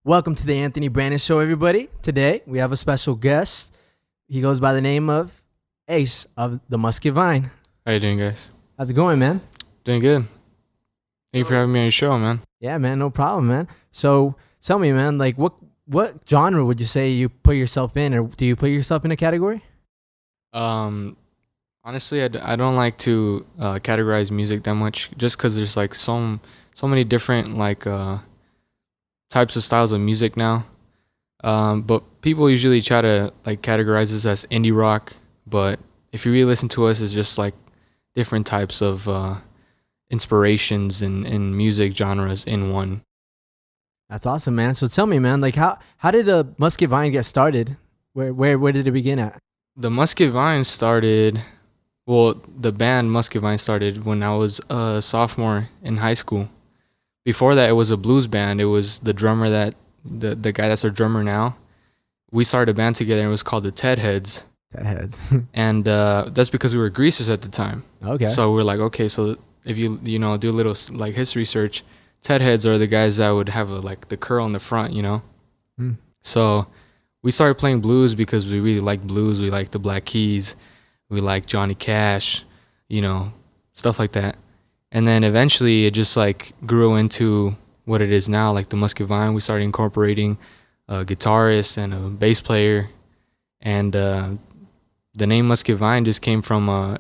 Welcome to the Anthony Brandon Show, everybody. Today, we have a special guest. He goes by the name of Ace of the Musket Vine. How you doing, guys? How's it going, man? Doing good. Thank you for having me on your show, man. Yeah, man, no problem, man. So, tell me, man, like, what genre would you say you put yourself in, or do you put yourself in a category? Honestly, I don't like to categorize music that much, just because there's like so many different types of styles of music now. But people usually try to like categorize this as indie rock, but if you really listen to us, it's just like different types of inspirations and music genres in one. That's awesome, man. So tell me, man, like, how did the Musket Vine get started? Where did it begin at? The Musket Vine started, well, the band Musket Vine started when I was a sophomore in high school. Before that, it was a blues band. It was the drummer the guy that's our drummer now. We started a band together, and it was called the Ted Heads. Ted Heads. And that's because we were greasers at the time. Okay. So we're like, okay, so if you do a little like history search, Ted Heads are the guys that would have the curl in the front, Mm. So we started playing blues because we really liked blues. We liked the Black Keys. We liked Johnny Cash, stuff like that. And then eventually it just like grew into what it is now, like the Musket Vine. We started incorporating a guitarist and a bass player. And the name Musket Vine just came from, I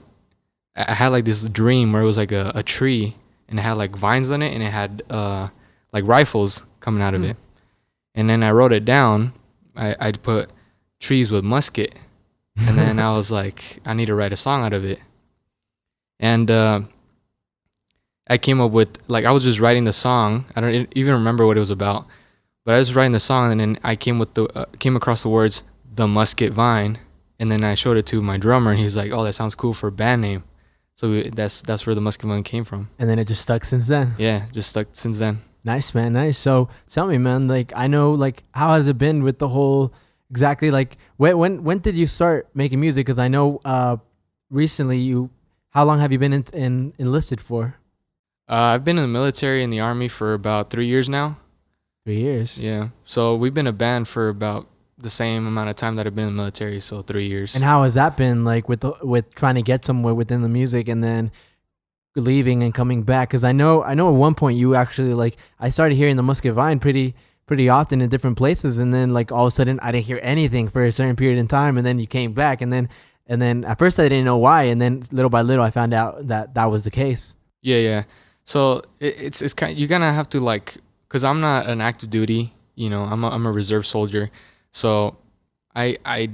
had like this dream where it was like a tree and it had like vines on it and it had like rifles coming out of it. And then I wrote it down. I'd put trees with musket. And then I was like, I need to write a song out of it. And I came up with, like, I was just writing the song. I don't even remember what it was about. But I was writing the song, and then I came across the words, The Musket Vine. And then I showed it to my drummer, and he was like, oh, that sounds cool for a band name. So that's where the Musket Vine came from. And then it just stuck since then. Yeah, just stuck since then. Nice, man. Nice. So tell me, man, like, I know, like, how has it been with the whole, exactly, like, when did you start making music? Because I know recently how long have you been enlisted for? I've been in the military in the Army for about 3 years now. 3 years? Yeah. So we've been a band for about the same amount of time that I've been in the military, so 3 years. And how has that been, like, with trying to get somewhere within the music and then leaving and coming back? Because I know at one point you actually, like, I started hearing the Musket Vine pretty often in different places, and then like all of a sudden I didn't hear anything for a certain period in time, and then you came back, and then at first I didn't know why, and then little by little I found out that was the case. Yeah. So it's kind of, you're gonna have to, like, because I'm not an active duty, I'm a reserve soldier, so I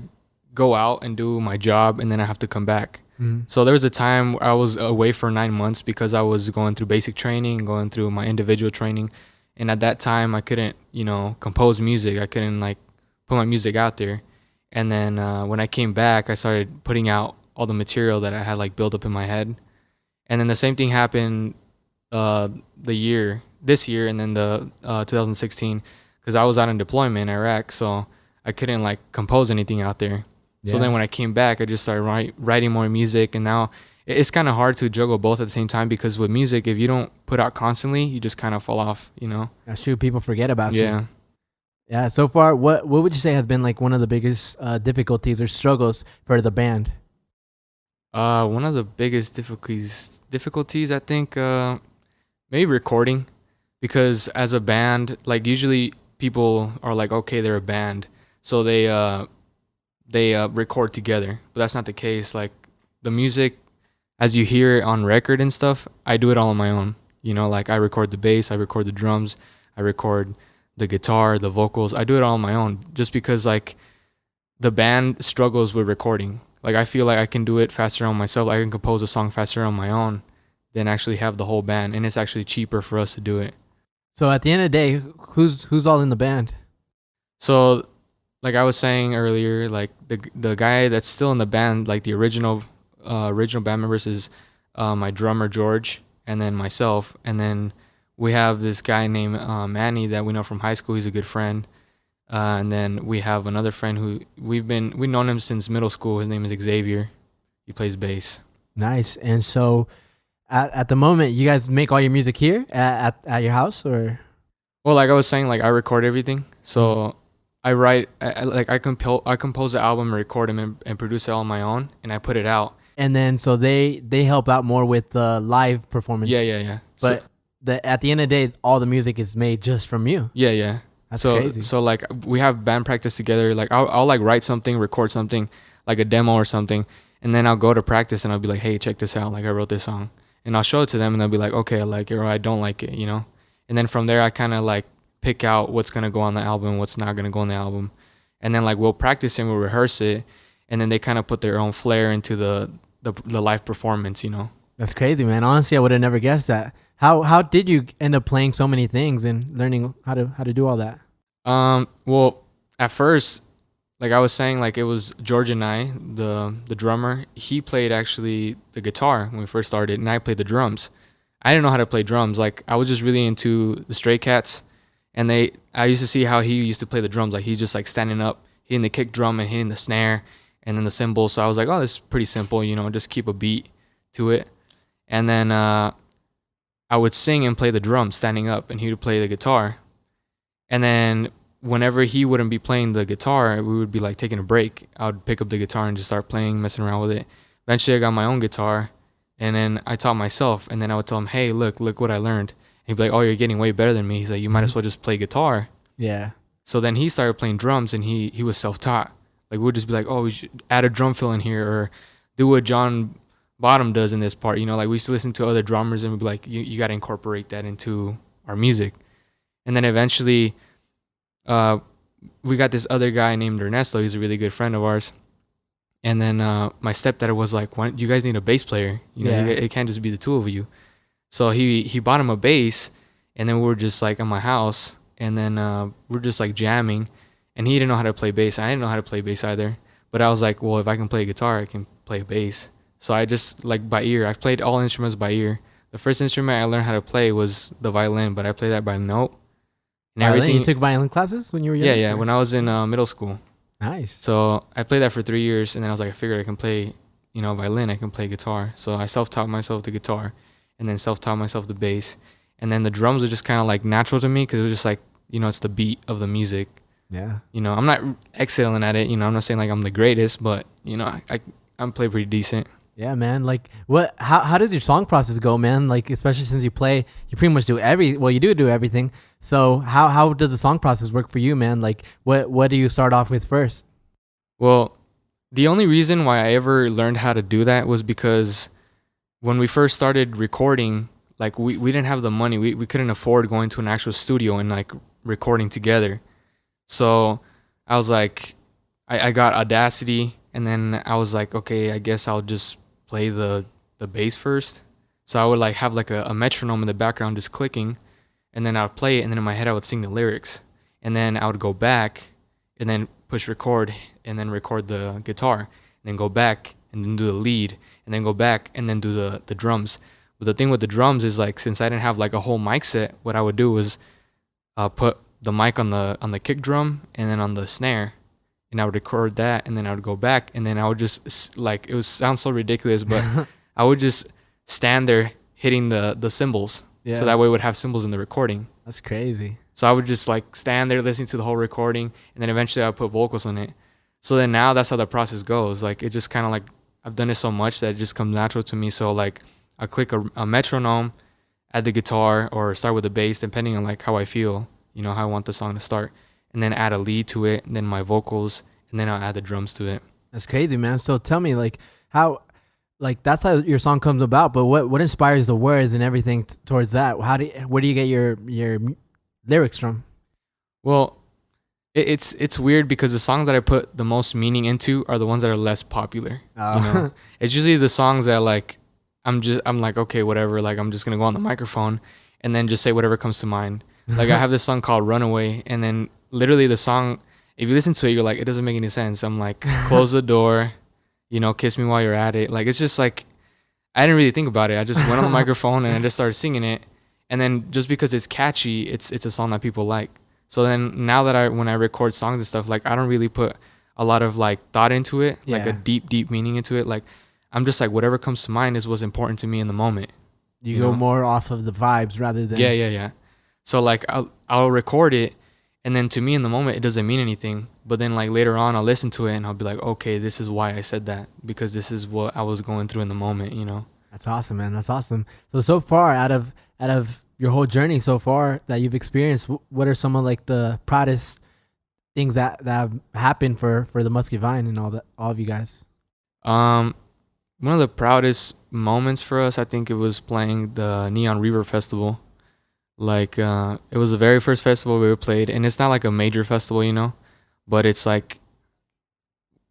go out and do my job, and then I have to come back. Mm-hmm. So there was a time I was away for 9 months because I was going through basic training, going through my individual training. And at that time, I couldn't, compose music. I couldn't, like, put my music out there. And then when I came back, I started putting out all the material that I had, like, built up in my head. And then the same thing happened this year, and then the 2016, because I was out on deployment in Iraq, so I couldn't, like, compose anything out there. Yeah. So then when I came back, I just started writing more music, and now it's kind of hard to juggle both at the same time, because with music, if you don't put out constantly, you just kind of fall off, That's true. People forget about you. Yeah. Yeah. So far, what would you say has been, like, one of the biggest difficulties or struggles for the band? One of the biggest difficulties, I think, maybe recording, because as a band, like, usually people are like, okay, they're a band, so they record together, but that's not the case. Like, the music, as you hear it on record and stuff, I do it all on my own. Like, I record the bass, I record the drums, I record the guitar, the vocals. I do it all on my own, just because, like, the band struggles with recording. Like, I feel like I can do it faster on myself. I can compose a song faster on my own than actually have the whole band, and it's actually cheaper for us to do it. So at the end of the day, who's all in the band? So, like I was saying earlier, like, the guy that's still in the band, like the original band members, is my drummer George, and then myself, and then we have this guy named Manny that we know from high school. He's a good friend, and then we have another friend who we've known him since middle school. His name is Xavier. He plays bass. Nice. And so at the moment, you guys make all your music here at your house, or? Well, like I was saying, like I record everything. So I write, I compose the album, record them, and produce it all on my own, and I put it out. And then so they help out more with the live performance. Yeah. So But at the end of the day, all the music is made just from you. yeah. That's So crazy. so like we have band practice together. Like I'll like write something, record something, like a demo or something, and then I'll go to practice and I'll be like, hey, check this out. Like I wrote this song, and I'll show it to them, and they'll be like, okay, I like it, or I don't like it, you know. And then from there, I kind of like pick out what's gonna go on the album, what's not gonna go on the album, and then like we'll practice and we'll rehearse it, and then they kind of put their own flair into the live performance, you know. That's crazy, man. Honestly, I would have never guessed that. How did you end up playing so many things and learning how to do all that? Well, at first, like I was saying, like it was George and I, the drummer. He played actually the guitar when we first started, and I played the drums. I didn't know how to play drums. Like I was just really into the Stray Cats, and I used to see how he used to play the drums. Like he's just like standing up, hitting the kick drum and hitting the snare, and then the cymbal. So I was like, oh, this is pretty simple, you know, just keep a beat to it. And then I would sing and play the drums standing up, and he would play the guitar. And then whenever he wouldn't be playing the guitar, we would be like taking a break. I would pick up the guitar and just start playing, messing around with it. Eventually I got my own guitar, and then I taught myself, and then I would tell him, hey, look what I learned. And he'd be like, oh, you're getting way better than me. He's like, you might as well just play guitar. Yeah. So then he started playing drums, and he was self-taught. Like we would just be like, oh, we should add a drum fill in here, or do what John Bottom does in this part. You know, like we used to listen to other drummers and we'd be like, you got to incorporate that into our music. And then eventually we got this other guy named Ernesto. He's a really good friend of ours. And then my stepdad was like, why, you guys need a bass player. You know, Yeah. it can't just be the two of you. So he bought him a bass, and then we were just like at my house, and then we're just like jamming, and he didn't know how to play bass. I didn't know how to play bass either. But I was like, well, if I can play a guitar, I can play bass. So I just like by ear. I've played all instruments by ear. The first instrument I learned how to play was the violin, but I played that by note. And Violin? You took violin classes when you were young? Yeah. When I was in middle school. Nice. So I played that for 3 years, and then I was like, I figured I can play, you know, violin. I can play guitar. So I self-taught myself the guitar, and then self-taught myself the bass. And then the drums were just kind of like natural to me because it was just like, you know, it's the beat of the music. Yeah. You know, I'm not excellent at it. You know, I'm not saying like I'm the greatest, but, you know, I'm play pretty decent. Yeah, man. Like, how does your song process go, man? Like, especially since you pretty much do you do everything. So how does the song process work for you, man? Like, what do you start off with first? Well, the only reason why I ever learned how to do that was because when we first started recording, like we didn't have the money. We couldn't afford going to an actual studio and like recording together. So I was like, I got Audacity, and then I was like, okay, I guess I'll just play the bass first. So I would like have like a metronome in the background just clicking, and then I would play it, and then in my head I would sing the lyrics, and then I would go back and then push record and then record the guitar, and then go back and then do the lead, and then go back and then do the drums. But the thing with the drums is like, since I didn't have like a whole mic set, what I would do was put the mic on the kick drum and then on the snare, and I would record that, and then I would go back, and then I would just like, it would sound so ridiculous, but I would just stand there hitting the cymbals. Yeah. So that way we would have cymbals in the recording. That's crazy. So I would just like stand there listening to the whole recording, and then eventually I would put vocals on it. So then now that's how the process goes. Like it just kind of like, I've done it so much that it just comes natural to me. So like I click a metronome, add the guitar, or start with the bass, depending on like how I feel, you know, how I want the song to start, and then add a lead to it, and then my vocals, and then I'll add the drums to it. That's crazy, man. So tell me, like, how, like, that's how your song comes about, but what inspires the words and everything towards that? Where do you get your lyrics from? Well, it's weird because the songs that I put the most meaning into are the ones that are less popular. Oh. You know? It's usually the songs that like I'm like, okay, whatever, like I'm just gonna go on the microphone and then just say whatever comes to mind. Like I have this song called Runaway, and then literally the song, if you listen to it, you're like, it doesn't make any sense. I'm like, close the door, you know, kiss me while you're at it. Like, it's just like, I didn't really think about it. I just went on the microphone and I just started singing it. And then just because it's catchy, it's a song that people like. So then now that when I record songs and stuff, like I don't really put a lot of like thought into it, like a deep meaning into it. Like I'm just like, whatever comes to mind is what's important to me in the moment. You go know? more off of the vibes rather than... Yeah. So like I'll record it, and then to me in the moment it doesn't mean anything, but then like later on I'll listen to it and I'll be like, okay, this is why I said that, because this is what I was going through in the moment, you know. That's awesome, man. That's awesome. So far out of your whole journey so far that you've experienced, what are some of like the proudest things that have happened for the Musket Vine and all of you guys? One of the proudest moments for us, I think it was playing the Neon Reaver Festival. Like, it was the very first festival we ever played, and it's not like a major festival, you know, but it's like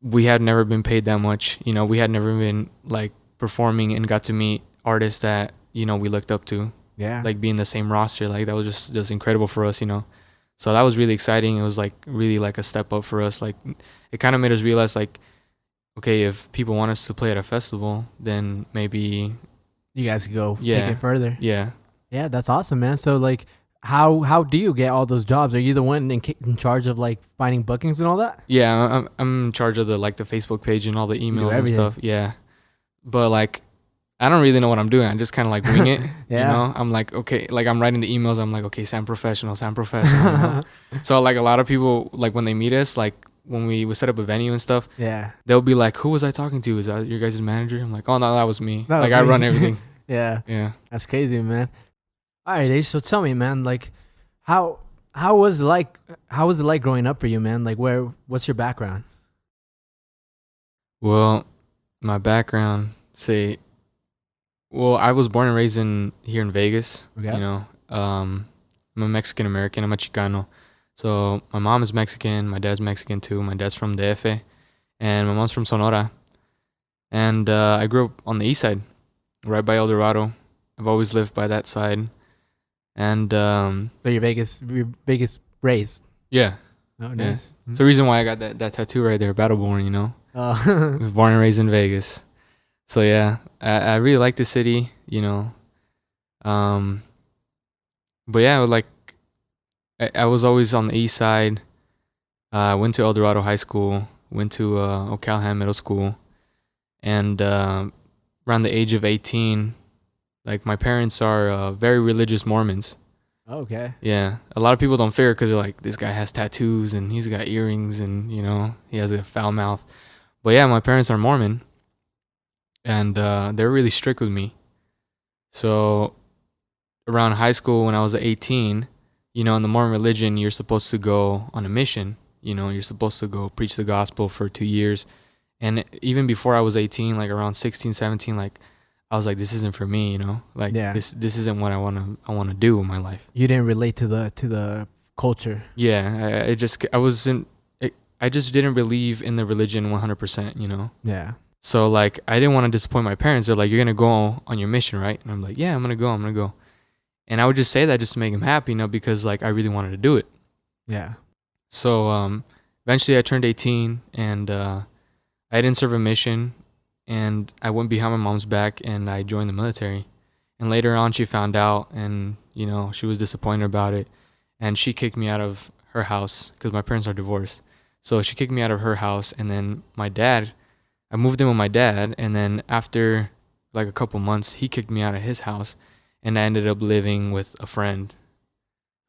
we had never been paid that much, you know. We had never been like performing and got to meet artists that, you know, we looked up to. Yeah. Like being the same roster, like that was just incredible for us, you know. So that was really exciting. It was like really like a step up for us. Like it kind of made us realize like, okay, if people want us to play at a festival, then maybe you guys could go take Yeah. it further. yeah. Yeah, that's awesome, man. So like, how do you get all those jobs? Are you the one in charge of like finding bookings and all that? Yeah, I'm in charge of the Facebook page and all the emails and everything. stuff. Yeah, but like I don't really know what I'm doing. I just kind of like wing it. Yeah. You know, I'm like, okay, like I'm writing the emails. I'm like, okay, sound professional, sound professional. You know? So like a lot of people, like when they meet us, like when we would set up a venue and stuff, Yeah. they'll be like, who was I talking to? Is that your guys' manager? I'm like, oh no, that was me. That like was I me. run everything. Yeah. Yeah. That's crazy, man. All right, Ace, so tell me, man, like how was it like growing up for you, man? Like what's your background? Well, my background, I was born and raised here in Vegas. Okay. You know, I'm a Mexican American. I'm a Chicano. So my mom is Mexican. My dad's Mexican too. My dad's from DF, and my mom's from Sonora. And I grew up on the east side, right by El Dorado. I've always lived by that side. And So you're Vegas raised. yeah, Oh, nice. it's the reason why I got that tattoo right there, Battleborn. You know, I Oh. was born and raised in Vegas. So yeah, I really like the city, you know. But yeah, like I was always on the east side. I went to El Dorado High School, went to O'Callahan Middle School, and around the age of 18, like my parents are very religious Mormons. Okay. Yeah, a lot of people don't figure because they're like, this guy has tattoos and he's got earrings and, you know, he has a foul mouth. But yeah, my parents are Mormon, and they're really strict with me. So around high school when I was 18, you know, in the Mormon religion, you're supposed to go on a mission. You know, you're supposed to go preach the gospel for 2 years. And even before I was 18, like around 16, 17, like I was like, this isn't for me, you know, like Yeah. this isn't what I want to do in my life. You didn't relate to the culture. Yeah. I just didn't believe in the religion 100%, you know? Yeah. So like, I didn't want to disappoint my parents. They're like, you're going to go on your mission, right? And I'm like, yeah, I'm going to go. And I would just say that just to make them happy, you know, because like I really wanted to do it. Yeah. So eventually I turned 18 and I didn't serve a mission, and I went behind my mom's back and I joined the military. And later on she found out, and you know, she was disappointed about it, and she kicked me out of her house because my parents are divorced. So she kicked me out of her house, and then I moved in with my dad, and then after like a couple months he kicked me out of his house, and I ended up living with a friend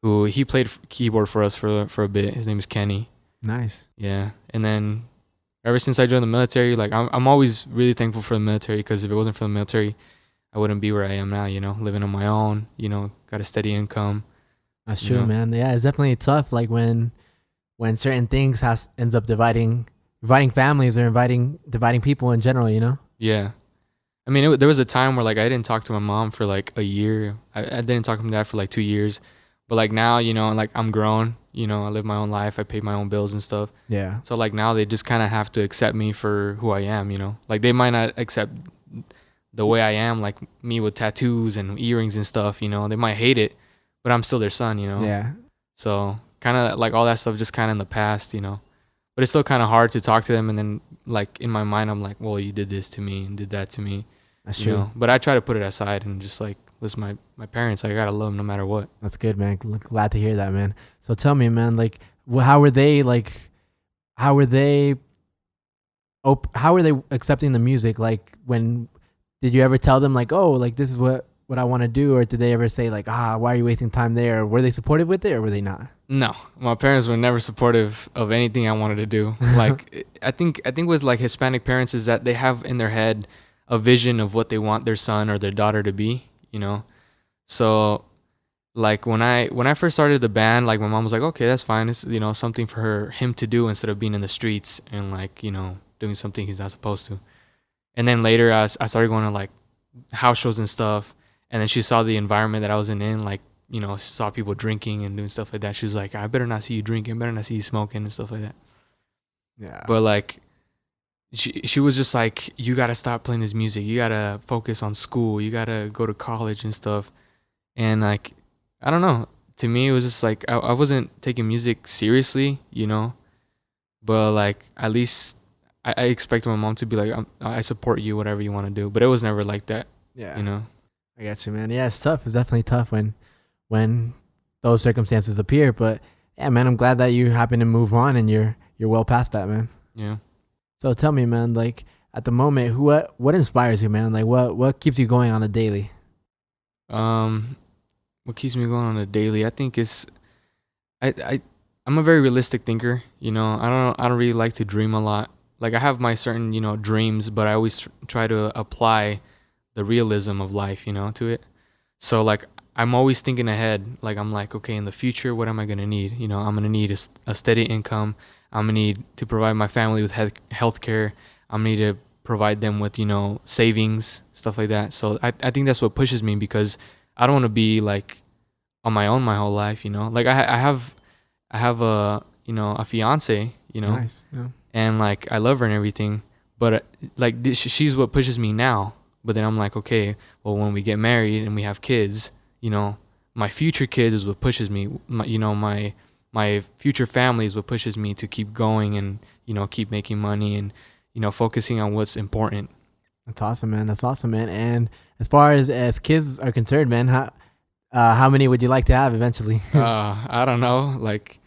who he played keyboard for us for a bit. His name is Kenny. Nice. Yeah. And then ever since I joined the military, like I'm always really thankful for the military, because if it wasn't for the military, I wouldn't be where I am now, you know, living on my own, you know, got a steady income. That's You true, know? man. Yeah, it's definitely tough. Like when certain things ends up dividing families or dividing people in general. You know. Yeah. I mean, there was a time where like I didn't talk to my mom for like a year. I didn't talk to my dad for like 2 years. But like now, you know, like I'm grown, you know, I live my own life. I pay my own bills and stuff. Yeah. So like now they just kind of have to accept me for who I am, you know. Like they might not accept the way I am, like me with tattoos and earrings and stuff, you know. They might hate it, but I'm still their son, you know. Yeah. So kind of like all that stuff just kind of in the past, you know. But it's still kind of hard to talk to them, and then like in my mind I'm like, well, you did this to me and did that to me. That's you true. know? But I try to put it aside and just like, listen, my parents, I gotta love them no matter what. That's good, man. Glad to hear that, man. So tell me, man, like, how were they accepting the music? Like, when did you ever tell them like, oh, like this is what what I want to do, or did they ever say like, why are you wasting time there? Or were they supportive with it, or were they not? No, my parents were never supportive of anything I wanted to do. Like, I think with like Hispanic parents is that they have in their head a vision of what they want their son or their daughter to be, you know? So like when I first started the band, like my mom was like, okay, that's fine. It's, you know, something for him to do instead of being in the streets and like, you know, doing something he's not supposed to. And then later I started going to like house shows and stuff. And then she saw the environment that I was in, like, you know, she saw people drinking and doing stuff like that. She was like, I better not see you drinking, better not see you smoking and stuff like that. Yeah. But like, she was just like, you got to stop playing this music. You got to focus on school. You got to go to college and stuff. And like, I don't know. To me, it was just like, I wasn't taking music seriously, you know, but like, at least I expected my mom to be like, I support you, whatever you want to do. But it was never like that, Yeah. you know? I got you, man. Yeah, it's tough. It's definitely tough when those circumstances appear. But yeah, man, I'm glad that you happen to move on and you're well past that, man. Yeah. So tell me, man, like at the moment, what inspires you, man? Like what keeps you going on a daily? What keeps me going on a daily, I think is I'm a very realistic thinker, you know. I don't really like to dream a lot. Like I have my certain, you know, dreams, but I always try to apply the realism of life, you know, to it. So like I'm always thinking ahead. Like I'm like, okay, in the future, what am I gonna need? You know, I'm gonna need a steady income. I'm gonna need to provide my family with health care. I'm gonna need to provide them with, you know, savings, stuff like that. So I think that's what pushes me, because I don't want to be like on my own my whole life, you know. Like I have a, you know, a fiance, you know. Nice. Yeah. And like I love her and everything, but like she's what pushes me now. But then I'm like, okay, well, when we get married and we have kids, you know, my future kids is what pushes me. My future family is what pushes me to keep going and, you know, keep making money and, you know, focusing on what's important. That's awesome, man. That's awesome, man. And as far as kids are concerned, man, how many would you like to have eventually? I don't know. Like,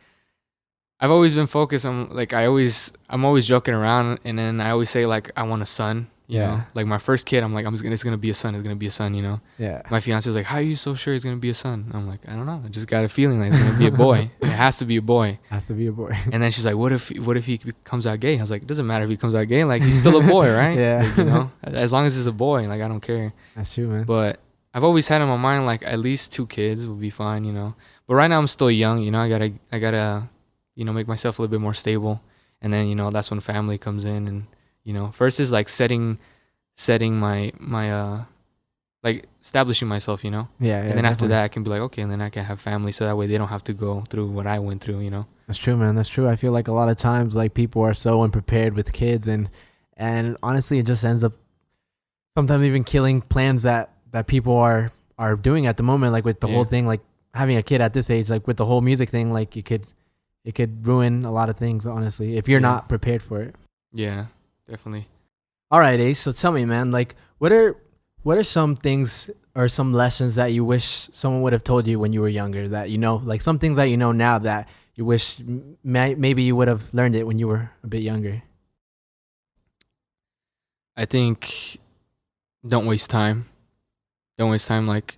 I've always been focused on, like, I'm always joking around, and then I always say like I want a son. You know, like my first kid, I'm like, it's gonna be a son. It's gonna be a son. You know. Yeah. My fiance's like, how are you so sure it's gonna be a son? I'm like, I don't know. I just got a feeling like it's gonna be a boy. It has to be a boy. Has to be a boy. And then she's like, what if he comes out gay? I was like, it doesn't matter if he comes out gay. Like, he's still a boy, right? Yeah. Like, you know, as long as he's a boy, like I don't care. That's true, man. But I've always had in my mind like at least 2 kids would be fine. You know. But right now I'm still young. You know, I gotta, you know, make myself a little bit more stable, and then, you know, that's when family comes in, and, you know, first is like setting my like establishing myself, you know. Yeah. And then after that I can be like, okay, and then I can have family, so that way they don't have to go through what I went through, you know. That's true, man. That's true. I feel like a lot of times like people are so unprepared with kids, and honestly it just ends up sometimes even killing plans that people are doing at the moment, like with the whole thing, like having a kid at this age, like with the whole music thing, like it could ruin a lot of things, honestly, if you're not prepared for it. Yeah, definitely. All right, Ace. So tell me, man, like what are some things or some lessons that you wish someone would have told you when you were younger, that, you know, like some things that you know now that you wish maybe you would have learned it when you were a bit younger? I think don't waste time. Don't waste time. Like,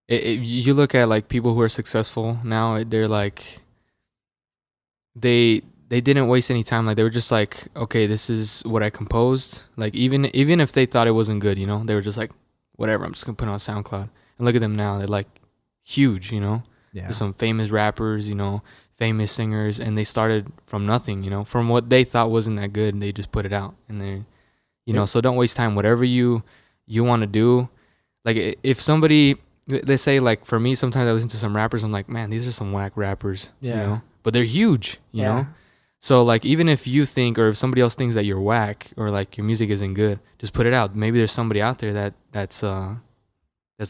you look at like people who are successful now, they're like, they didn't waste any time. Like, they were just like, okay, this is what I composed. Like, even if they thought it wasn't good, you know, they were just like, whatever, I'm just gonna put it on SoundCloud. And look at them now, they're like huge, you know. Yeah. There's some famous rappers, you know, famous singers, and they started from nothing, you know, from what they thought wasn't that good, and they just put it out, and they're, you know. So don't waste time. Whatever you want to do. Like, if somebody, let's say, like, for me, sometimes I listen to some rappers, I'm like, man, these are some whack rappers, you know, but they're huge, you know. So, like, even if you think, or if somebody else thinks that you're whack, or like your music isn't good, just put it out. Maybe there's somebody out there that's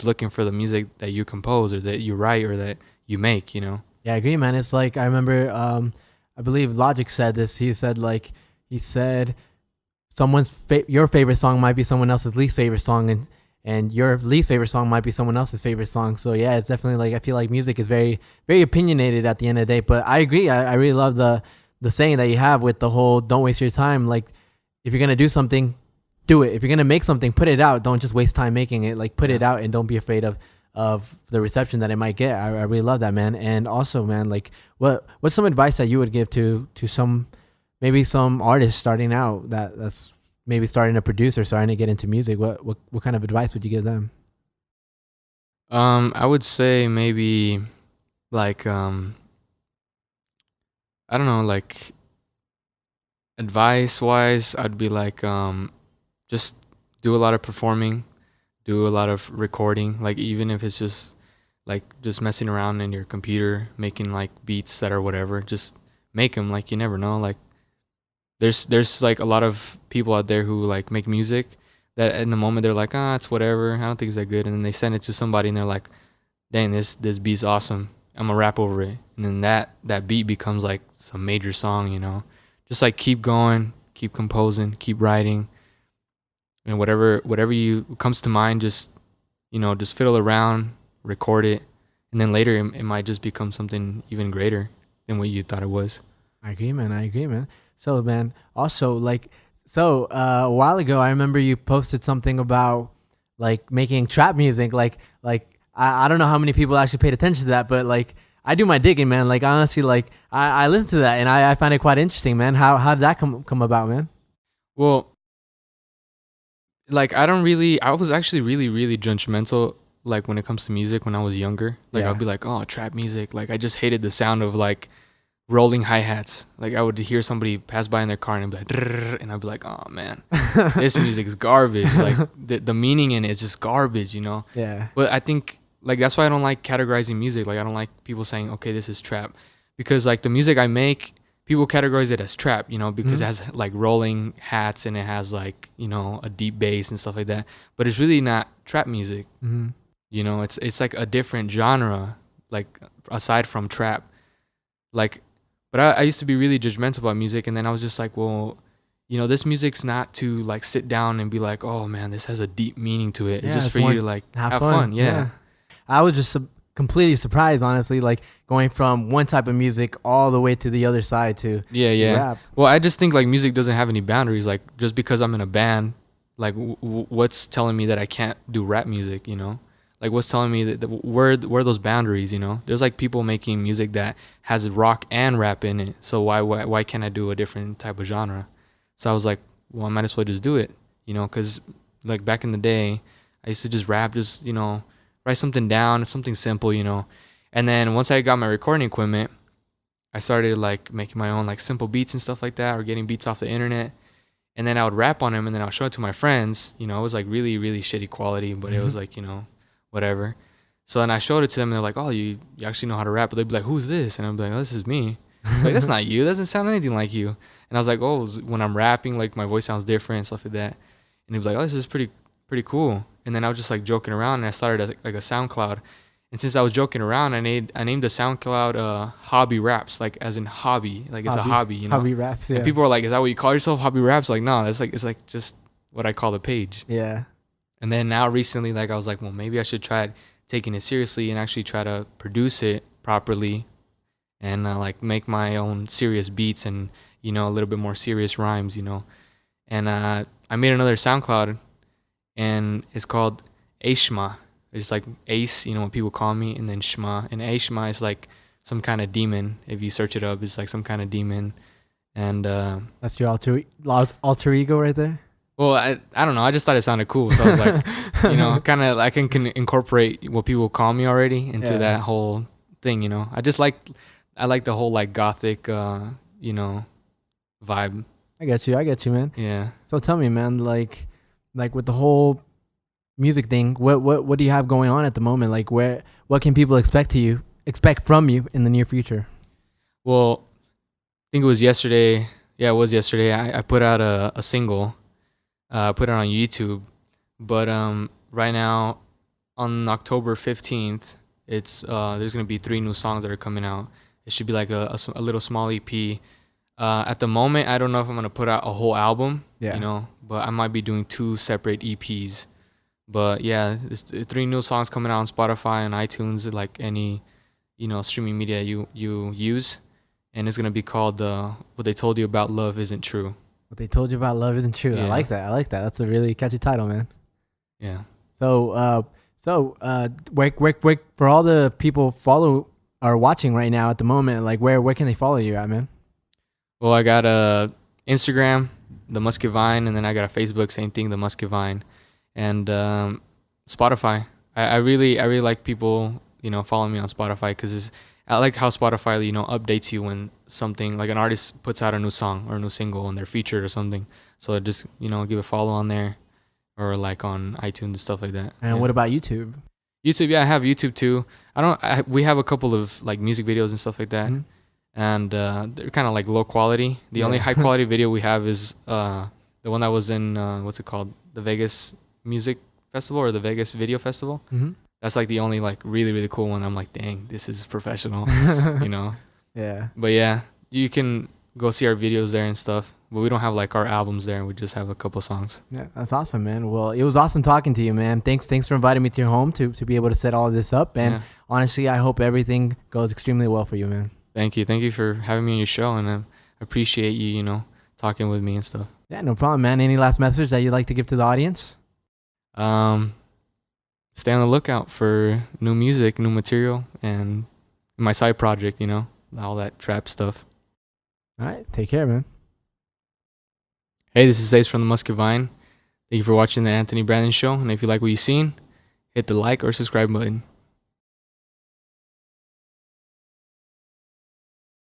looking for the music that you compose, or that you write, or that you make, you know. Yeah, I agree, man. It's like, I remember, I believe Logic said this. He said your favorite song might be someone else's least favorite song, and your least favorite song might be someone else's favorite song. So yeah, it's definitely like, I feel like music is very, very opinionated at the end of the day. But I agree. I really love the saying that you have with the whole don't waste your time. Like, if you're going to do something, do it. If you're gonna make something, put it out. Don't just waste time making it. Like put it out and don't be afraid of the reception that it might get. I really love that, man. And also, man, like what's some advice that you would give to some maybe some artists starting out that's maybe starting to produce or starting to get into music? What kind of advice would you give them? I would say maybe like I don't know, like advice wise, I'd be like just do a lot of performing, do a lot of recording, like even if it's just like just messing around in your computer making like beats that are whatever, just make them. Like you never know, like there's like a lot of people out there who like make music that in the moment they're like, it's whatever, I don't think it's that good, and then they send it to somebody and they're like, dang, this beat's awesome, I'm gonna rap over it, and then that beat becomes like some major song, you know. Just like keep going, keep composing, keep writing, and whatever you comes to mind, just just fiddle around, record it, and then later it might just become something even greater than what you thought it was. I agree, man. So, man, also a while ago, I remember you posted something about like making trap music. I don't know how many people actually paid attention to that, but like I do my digging, man. Like honestly, like I listen to that and I find it quite interesting, man. How did that come about, man? Well, like I was actually really really judgmental like when it comes to music when I was younger. Like Yeah. I'd be like, oh, trap music, like I just hated the sound of like rolling hi-hats. Like I would hear somebody pass by in their car and I'd be like "Drrrr," and I'd be like, oh man, this music is garbage. Like the meaning in it is just garbage, you know. Yeah. But I think like that's why I don't like categorizing music. Like I don't like people saying, okay, this is trap, because like the music I make, people categorize it as trap, you know, because it has like rolling hats and it has like a deep bass and stuff like that. But it's really not trap music. Mm-hmm. You know, it's like a different genre, like aside from trap. Like, but I used to be really judgmental about music, and then I was just like, well, this music's not to like sit down and be like, oh man, this has a deep meaning to it. It's Yeah, just it's for you more to like have have fun. fun. Yeah. I was just completely surprised, honestly, like going from one type of music all the way to the other side to Yeah. rap. Well, I just think like music doesn't have any boundaries. Like just because I'm in a band, like what's telling me that I can't do rap music? You know, like what's telling me that where are those boundaries? You know, there's like people making music that has rock and rap in it. So why can't I do a different type of genre? So I was like, well, I might as well just do it. You know, because like back in the day, I used to just rap, just write something down, something simple, And then once I got my recording equipment, I started like making my own like simple beats and stuff like that, or getting beats off the internet. And then I would rap on them, and then I'll show it to my friends. It was like really, really shitty quality, but it was like, whatever. So then I showed it to them, and they're like, oh, you actually know how to rap. But they'd be like, who's this? And I'd be like, oh, this is me. Like, that's not you. That doesn't sound anything like you. And I was like, oh, when I'm rapping, like my voice sounds different and stuff like that. And he'd be like, oh, this is pretty cool. And then I was just like joking around, and I started like a SoundCloud. And since I was joking around, I named the SoundCloud Hobby Raps, like as in hobby, like it's a hobby, Hobby raps, yeah. And people are like, "Is that what you call yourself, Hobby Raps?" Like, no, it's like just what I call the page. Yeah. And then now recently, like I was like, well, maybe I should try taking it seriously and actually try to produce it properly, and like make my own serious beats and a little bit more serious rhymes, And I made another SoundCloud, and it's called Ashma. It's like Ace, what people call me, and then Shma. And Ashma is like some kind of demon. If you search it up, it's like some kind of demon. And that's your alter ego right there. Well, I don't know. I just thought it sounded cool, so I was like, kind of I can incorporate what people call me already into that whole thing. I like the whole like gothic, vibe. I get you, man. Yeah. So tell me, man, like with the whole music thing, what do you have going on at the moment? Like what can people expect from you in the near future? Well, I think it was yesterday. Yeah, it was yesterday. I put out a single, put it on YouTube, but right now on October 15th, it's there's gonna be 3 new songs that are coming out. It should be like a little small EP. At the moment, I don't know if I'm gonna put out a whole album, but I might be doing 2 separate EPs. But yeah, there's 3 new songs coming out on Spotify and iTunes, like any, streaming media you use, and it's gonna be called "What They Told You About Love Isn't True." What they told you about love isn't true. I Yeah. like that. I like that. That's a really catchy title, man. Yeah. So, where for all the people follow are watching right now at the moment, like where can they follow you at, man? Well, I got a Instagram, the Musket Vine, and then I got a Facebook, same thing, the Musket Vine, and Spotify. I really like people, following me on Spotify because I like how Spotify, updates you when something like an artist puts out a new song or a new single and they're featured or something. So just give a follow on there, or like on iTunes and stuff like that. And Yeah. what about YouTube? YouTube, yeah, I have YouTube too. We have a couple of like music videos and stuff like that, Mhm. and they're kind of like low quality. The only Yeah. high quality video we have is the one that was in what's it called, the Vegas Music Festival or the Vegas Video Festival. Mm-hmm. That's like the only like really really cool one. I'm like, dang, this is professional, you know. Yeah. But yeah, you can go see our videos there and stuff. But we don't have like our albums there. We just have a couple songs. Yeah, that's awesome, man. Well, it was awesome talking to you, man. Thanks for inviting me to your home to be able to set all this up. And Yeah. honestly, I hope everything goes extremely well for you, man. Thank you for having me on your show, and I appreciate you, talking with me and stuff. Yeah, no problem, man. Any last message that you'd like to give to the audience? Stay on the lookout for new music, new material, and my side project, all that trap stuff. All right, take care, man. Hey, this is Ace from the Musket Vine. Thank you for watching the Anthony Brandon Show, and if you like what you've seen, hit the like or subscribe button.